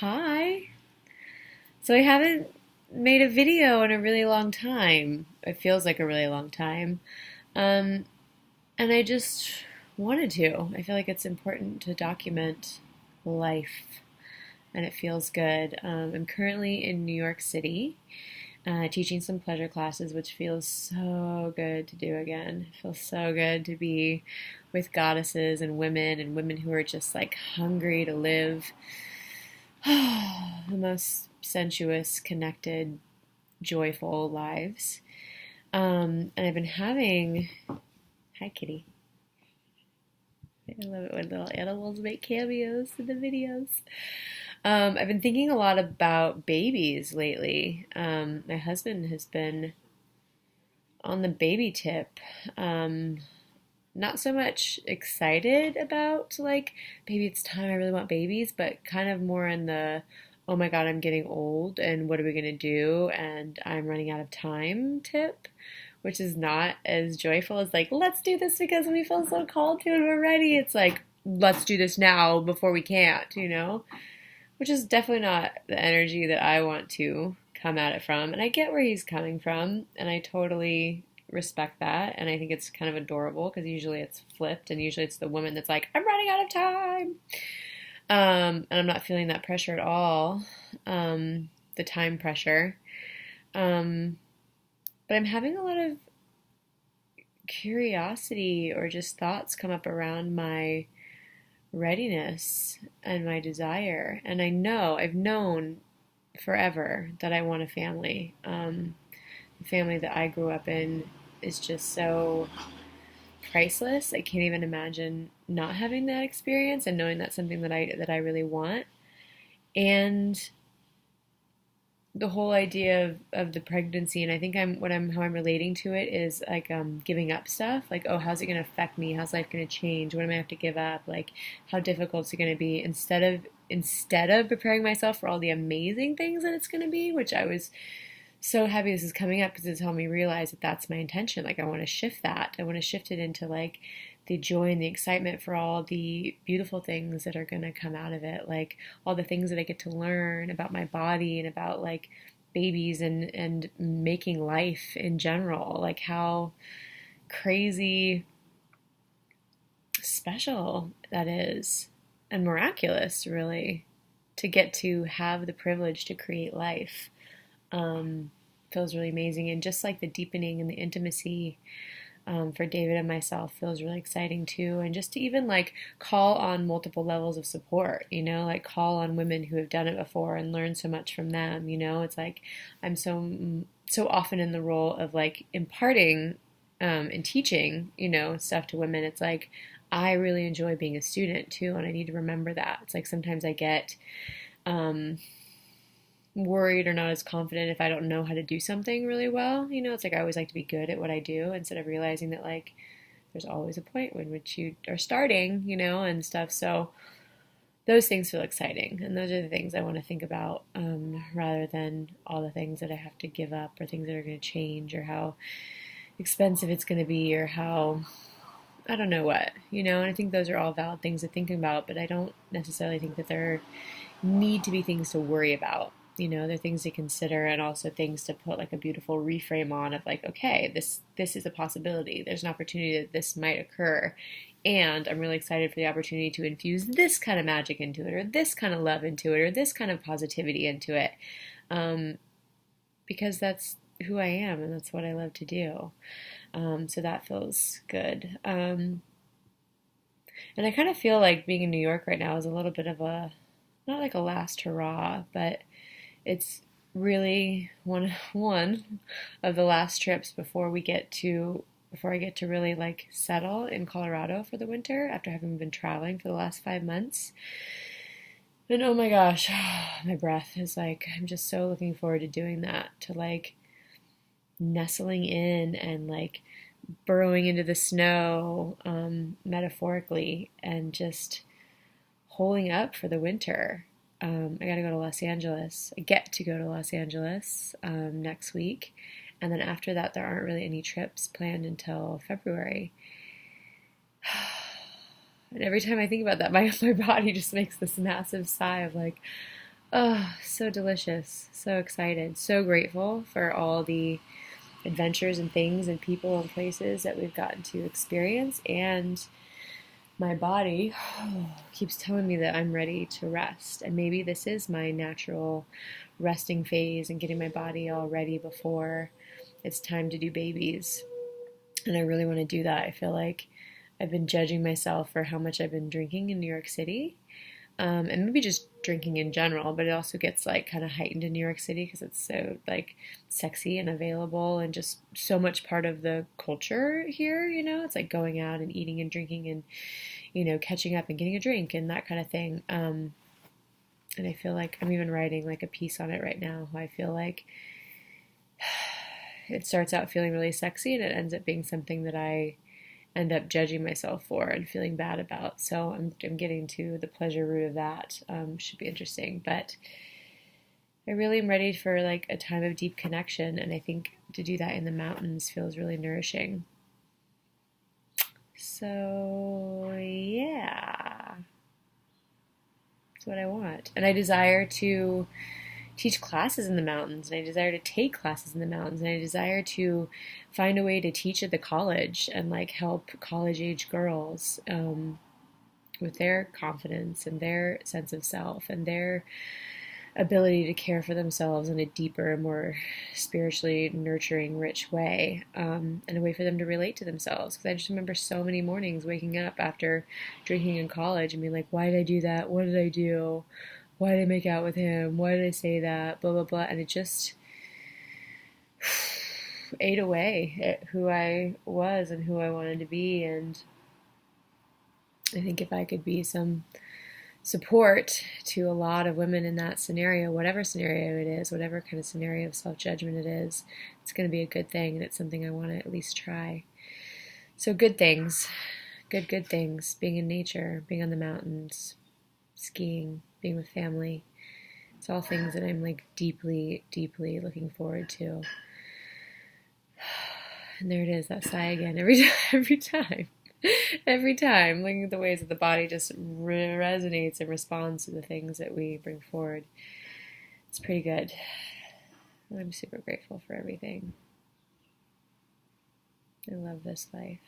Hi. So I haven't made a video in a really long time. It feels like a really long time. Um, and I just wanted to. I feel like it's important to document life, and it feels good. I'm currently in New York City, teaching some pleasure classes, which feels so good to do again. It feels so good to be with goddesses and women who are just like hungry to live the most sensuous, connected, joyful lives. And I've been having. Hi, kitty. I love it when little animals make cameos in the videos. I've been thinking a lot about babies lately. My husband has been on the baby tip. Not so much excited about, like, maybe it's time, I really want babies, but kind of more in the, oh my God, I'm getting old and what are we going to do? And I'm running out of time tip, which is not as joyful as, like, let's do this because we feel so called to and we're ready. It's like, let's do this now before we can't, Which is definitely not the energy that I want to come at it from. And I get where he's coming from, and I totally respect that. And I think it's kind of adorable because usually it's flipped, and usually it's the woman that's like, I'm running out of time. And I'm not feeling that pressure at all, the time pressure. Um, but I'm having a lot of curiosity or just thoughts come up around my readiness and my desire. And I've known forever that I want a family. The family that I grew up in is just so priceless. I can't even imagine not having that experience and knowing that's something that I really want. And the whole idea of the pregnancy, and I think how I'm relating to it is like giving up stuff, like, oh, how's it going to affect me, how's life going to change, what am I have to give up, like how difficult is it going to be, instead of preparing myself for all the amazing things that it's going to be, which I was so happy this is coming up because it's helped me realize that that's my intention. Like, I want to shift that. I want to shift it into like the joy and the excitement for all the beautiful things that are going to come out of it. Like all the things that I get to learn about my body and about like babies and making life in general. Like how crazy special that is and miraculous, really, to get to have the privilege to create life. Feels really amazing, and just like the deepening and the intimacy for David and myself feels really exciting too, and just to even like call on multiple levels of support, like call on women who have done it before and learn so much from them. It's like I'm so often in the role of like imparting and teaching stuff to women. It's like I really enjoy being a student too, and I need to remember that. It's like sometimes I get worried or not as confident if I don't know how to do something really well. It's like I always like to be good at what I do instead of realizing that like there's always a point in which you are starting, and stuff. So those things feel exciting, and those are the things I want to think about, rather than all the things that I have to give up or things that are going to change or how expensive it's going to be or how I don't know what, and I think those are all valid things to think about, but I don't necessarily think that there need to be things to worry about. They're things to consider, and also things to put like a beautiful reframe on of like, okay, this is a possibility. There's an opportunity that this might occur. And I'm really excited for the opportunity to infuse this kind of magic into it, or this kind of love into it, or this kind of positivity into it. Because that's who I am, and that's what I love to do. So that feels good. And I kind of feel like being in New York right now is a little bit of not like a last hurrah, but it's really one of the last trips before I get to really like settle in Colorado for the winter after having been traveling for the last 5 months. And oh my gosh, my breath is like, I'm just so looking forward to doing that, to like nestling in and like burrowing into the snow, metaphorically, and just holding up for the winter. I got to go to Los Angeles. I get to go to Los Angeles next week. And then after that, there aren't really any trips planned until February. And every time I think about that, my body just makes this massive sigh of like, Oh, so delicious. So excited. So grateful for all the adventures and things and people and places that we've gotten to experience. And my body keeps telling me that I'm ready to rest. And maybe this is my natural resting phase and getting my body all ready before it's time to do babies. And I really want to do that. I feel like I've been judging myself for how much I've been drinking in New York City, and maybe just drinking in general, but it also gets like kind of heightened in New York City because it's so like sexy and available and just so much part of the culture here, it's like going out and eating and drinking and, catching up and getting a drink and that kind of thing. And I feel like I'm even writing like a piece on it right now. I feel like it starts out feeling really sexy and it ends up being something that I end up judging myself for and feeling bad about. So I'm getting to the pleasure root of that. Should be interesting. But I really am ready for like a time of deep connection. And I think to do that in the mountains feels really nourishing. So yeah, that's what I want. And I desire to teach classes in the mountains, and I desire to take classes in the mountains, and I desire to find a way to teach at the college and like help college age girls with their confidence and their sense of self and their ability to care for themselves in a deeper, more spiritually nurturing, rich way, and a way for them to relate to themselves. Because I just remember so many mornings waking up after drinking in college and being like, why did I do that? What did I do? Why did I make out with him? Why did I say that? Blah, blah, blah. And it just ate away at who I was and who I wanted to be. And I think if I could be some support to a lot of women in that scenario, whatever scenario it is, whatever kind of scenario of self-judgment it is, it's going to be a good thing, and it's something I want to at least try. So good things, good things, being in nature, being on the mountains, skiing, being with family. It's all things that I'm like deeply, deeply looking forward to. And there it is, that sigh again every time. Every time, looking at the ways that the body just resonates and responds to the things that we bring forward. It's pretty good. I'm super grateful for everything. I love this life.